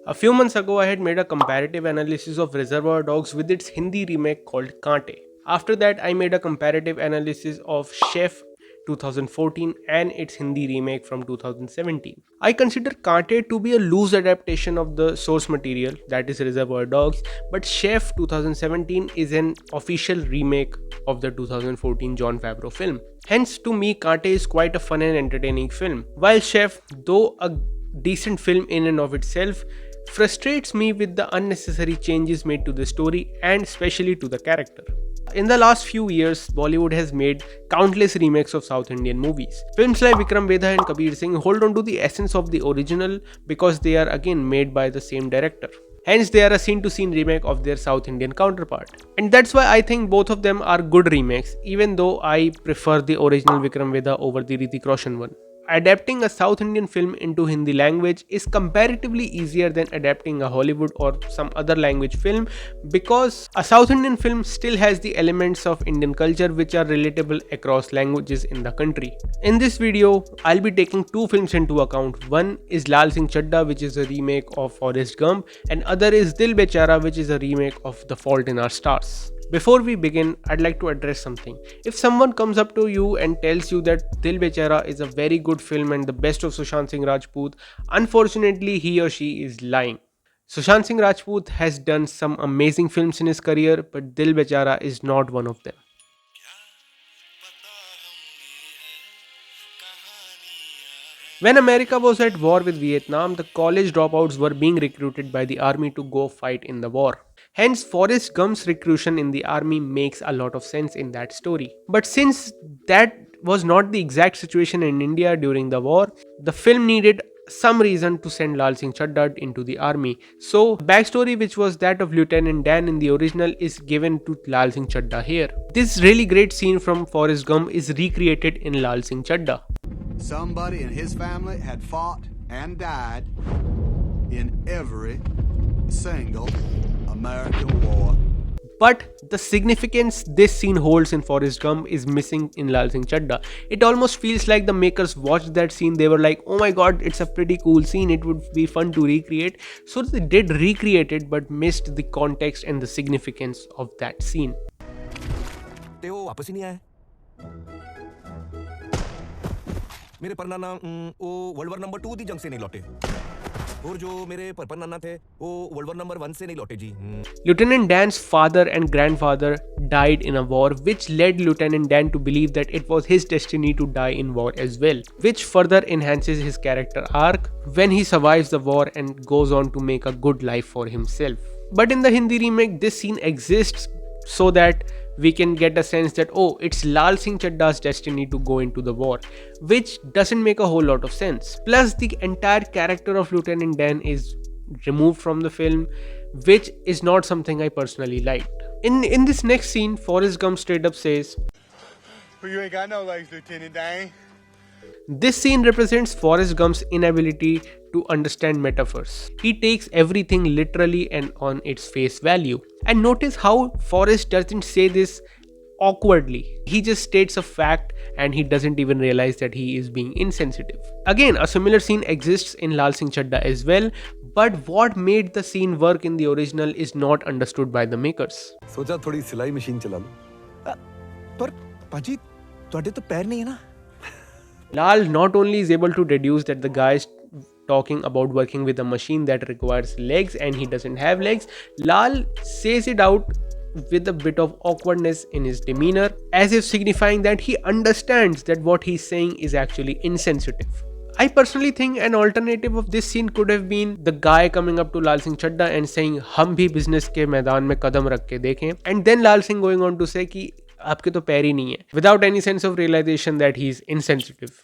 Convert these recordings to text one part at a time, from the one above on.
A few months ago, I had made a comparative analysis of Reservoir Dogs with its Hindi remake called Kaante. After that, I made a comparative analysis of Chef 2014 and its Hindi remake from 2017. I consider Kaante to be a loose adaptation of the source material, that is Reservoir Dogs, but Chef 2017 is an official remake of the 2014 John Favreau film. Hence, to me, Kaante is quite a fun and entertaining film. While Chef, though a decent film in and of itself, frustrates me with the unnecessary changes made to the story and especially to the character. In the last few years, Bollywood has made countless remakes of South Indian movies. Films like Vikram Vedha and Kabir Singh hold on to the essence of the original because they are again made by the same director. Hence, they are a scene to scene remake of their South Indian counterpart. And that's why I think both of them are good remakes, even though I prefer the original Vikram Vedha over the Hrithik Roshan one. Adapting a South Indian film into Hindi language is comparatively easier than adapting a Hollywood or some other language film because a South Indian film still has the elements of Indian culture which are relatable across languages in the country. In this video, I'll be taking two films into account. One is Laal Singh Chaddha, which is a remake of Forrest Gump, and other is Dil Bechara, which is a remake of The Fault in Our Stars. Before we begin, I'd like to address something. If someone comes up to you and tells you that Dil Bechara is a very good film and the best of Sushant Singh Rajput, unfortunately he or she is lying. Sushant Singh Rajput has done some amazing films in his career, but Dil Bechara is not one of them. When America was at war with Vietnam, the college dropouts were being recruited by the army to go fight in the war. Hence, Forrest Gump's recruitment in the army makes a lot of sense in that story. But since that was not the exact situation in India during the war, the film needed some reason to send Lal Singh Chaddha into the army. So, the backstory, which was that of Lieutenant Dan in the original, is given to Lal Singh Chaddha here. This really great scene from Forrest Gump is recreated in Lal Singh Chaddha. Somebody in his family had fought and died in every single American war. But the significance this scene holds in Forrest Gump is missing in Lal Singh Chaddha. It almost feels like the makers watched that scene, they were like, oh my god, it's a pretty cool scene, it would be fun to recreate. So they did recreate it but missed the context and the significance of that scene. मेरे परनाना वो world war number 2 दी जंग से नहीं लौटे और जो मेरे परनाना थे वो वर्ल्ड वॉर नंबर 1 से नहीं लौटे जी. Lieutenant Dan's father and grandfather died in a war, which led Lieutenant Dan to believe that it was his destiny to die in war as well, which further enhances his character arc when he survives the war and goes on to make a good life for himself. But in the Hindi remake, this scene exists so that we can get a sense that, oh, it's Lal Singh Chaddha's destiny to go into the war, which doesn't make a whole lot of sense. Plus, the entire character of Lieutenant Dan is removed from the film, which is not something I personally liked. In this next scene, Forrest Gump straight up says, Well, you ain't got no legs, Lieutenant Dan. This scene represents Forrest Gump's inability to understand metaphors. He takes everything literally and on its face value. And notice how Forrest doesn't say this awkwardly. He just states a fact and he doesn't even realize that he is being insensitive. Again, a similar scene exists in Lal Singh Chaddha as well, but what made the scene work in the original is not understood by the makers. सोचा थोड़ी सिलाई machine चला लो पर पाजी ਤੁਹਾਡੇ तो पैर नहीं है ना. Lal not only is able to deduce that the guy is talking about working with a machine that requires legs and he doesn't have legs, Lal says it out with a bit of awkwardness in his demeanor, as if signifying that he understands that what he's saying is actually insensitive. I personally think an alternative of this scene could have been the guy coming up to Lal Singh Chaddha and saying, "हम भी business के मैदान में कदम रख के देखें," and then Lal Singh going on to say कि आपके तो पैर ही नहीं है, without any sense of realization that he's insensitive.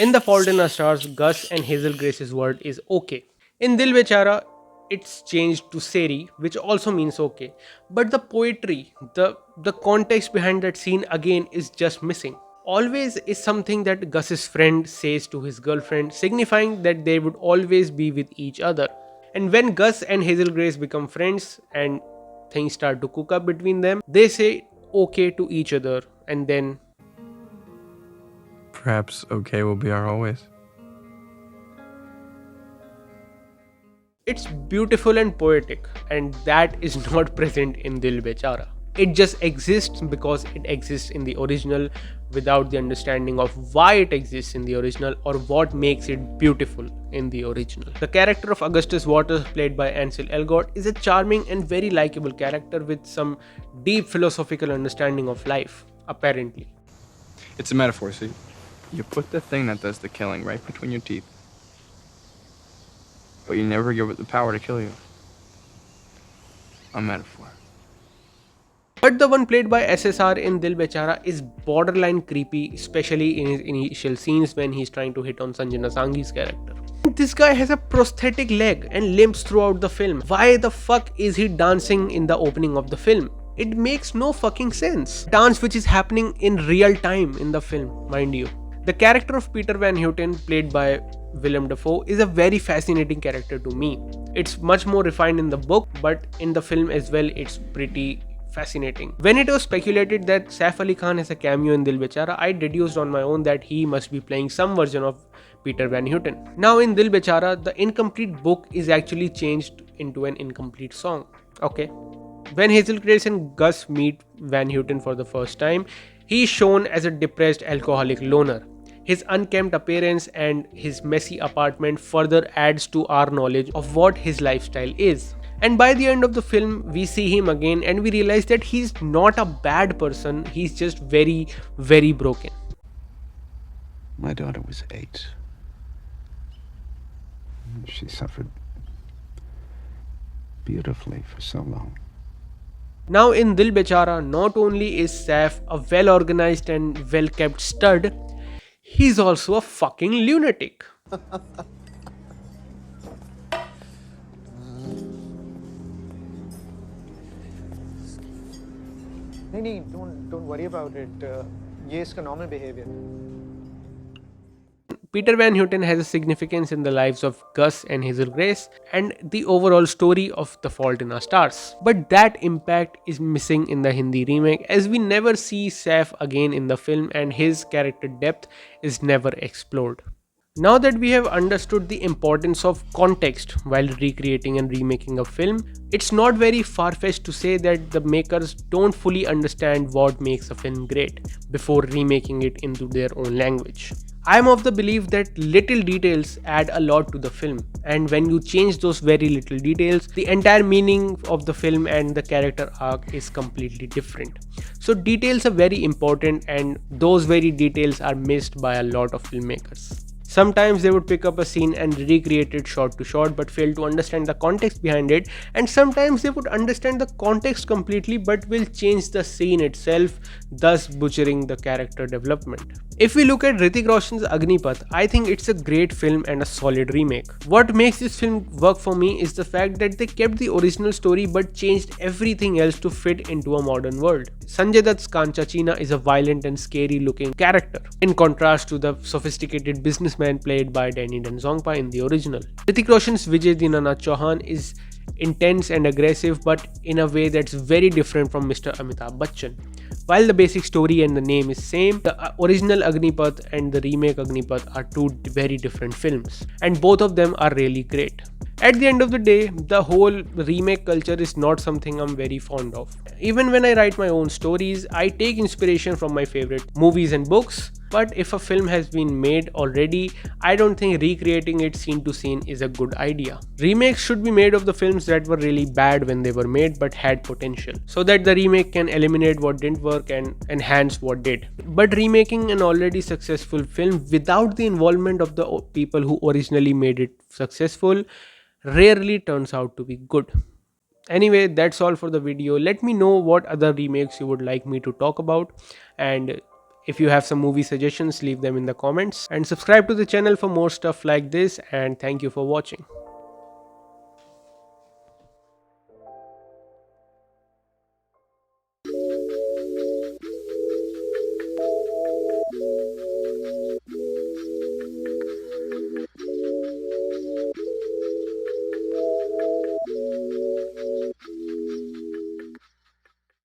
In The Fault in Our Stars, Gus and Hazel Grace's word is okay. In Dil Bechara, it's changed to Seri, which also means okay. But the poetry, the context behind that scene again is just missing. Always is something that Gus's friend says to his girlfriend, signifying that they would always be with each other. And when Gus and Hazel Grace become friends and things start to cook up between them, they say okay to each other and then Perhaps okay will be our always. It's beautiful and poetic, and that is not present in Dil Bechara. It just exists because it exists in the original without the understanding of why it exists in the original or what makes it beautiful in the original. The character of Augustus Waters, played by Ansel Elgort, is a charming and very likable character with some deep philosophical understanding of life, apparently. It's a metaphor, see? You put the thing that does the killing right between your teeth, but you never give it the power to kill you. A metaphor. But the one played by SSR in Dil Bechara is borderline creepy, especially in his initial scenes when he's trying to hit on Sanjay Nasangi's character. This guy has a prosthetic leg and limps throughout the film. Why the fuck is he dancing in the opening of the film? It makes no fucking sense. Dance which is happening in real time in the film, mind you. The character of Peter Van Houten, played by Willem Dafoe, is a very fascinating character to me. It's much more refined in the book, but in the film as well, it's pretty fascinating. When it was speculated that Saif Ali Khan has a cameo in Dil Bechara, I deduced on my own that he must be playing some version of Peter Van Houten. Now in Dil Bechara, the incomplete book is actually changed into an incomplete song. Okay. When Hazel Grace and Gus meet Van Houten for the first time, he is shown as a depressed alcoholic loner. His unkempt appearance and his messy apartment further adds to our knowledge of what his lifestyle is. And by the end of the film, we see him again and we realize that he's not a bad person, he's just very, very broken. My daughter was 8. She suffered beautifully for so long. Now in Dil Bechara, not only is Saif a well-organized and well-kept stud, he's also a fucking lunatic. नहीं don't worry about it. ये इसका normal behavior. Peter Van Houten has a significance in the lives of Gus and Hazel Grace and the overall story of The Fault in Our Stars. But that impact is missing in the Hindi remake, as we never see Saif again in the film and his character depth is never explored. Now that we have understood the importance of context while recreating and remaking a film, it's not very far-fetched to say that the makers don't fully understand what makes a film great before remaking it into their own language. I am of the belief that little details add a lot to the film, and when you change those very little details, the entire meaning of the film and the character arc is completely different. So details are very important, and those very details are missed by a lot of filmmakers. Sometimes they would pick up a scene and recreate it shot to shot but fail to understand the context behind it, and sometimes they would understand the context completely but will change the scene itself, thus butchering the character development. If we look at Hrithik Roshan's Agneepath, I think it's a great film and a solid remake. What makes this film work for me is the fact that they kept the original story but changed everything else to fit into a modern world. Sanjay Dutt's Kancha Cheena is a violent and scary looking character, in contrast to the sophisticated businessman played by Danny Denzongpa in the original. Hrithik Roshan's Vijay Dinanath Chauhan is intense and aggressive, but in a way that's very different from Mr. Amitabh Bachchan. While the basic story and the name is same, the original Agneepath and the remake Agneepath are two very different films, and both of them are really great. At the end of the day, the whole remake culture is not something I'm very fond of. Even when I write my own stories, I take inspiration from my favorite movies and books, but if a film has been made already, I don't think recreating it scene to scene is a good idea. Remakes should be made of the films that were really bad when they were made but had potential, so that the remake can eliminate what didn't work and enhance what did. But remaking an already successful film without the involvement of the people who originally made it successful rarely turns out to be good. Anyway, that's all for the video. Let me know what other remakes you would like me to talk about, and if you have some movie suggestions, leave them in the comments, and subscribe to the channel for more stuff like this, and thank you for watching.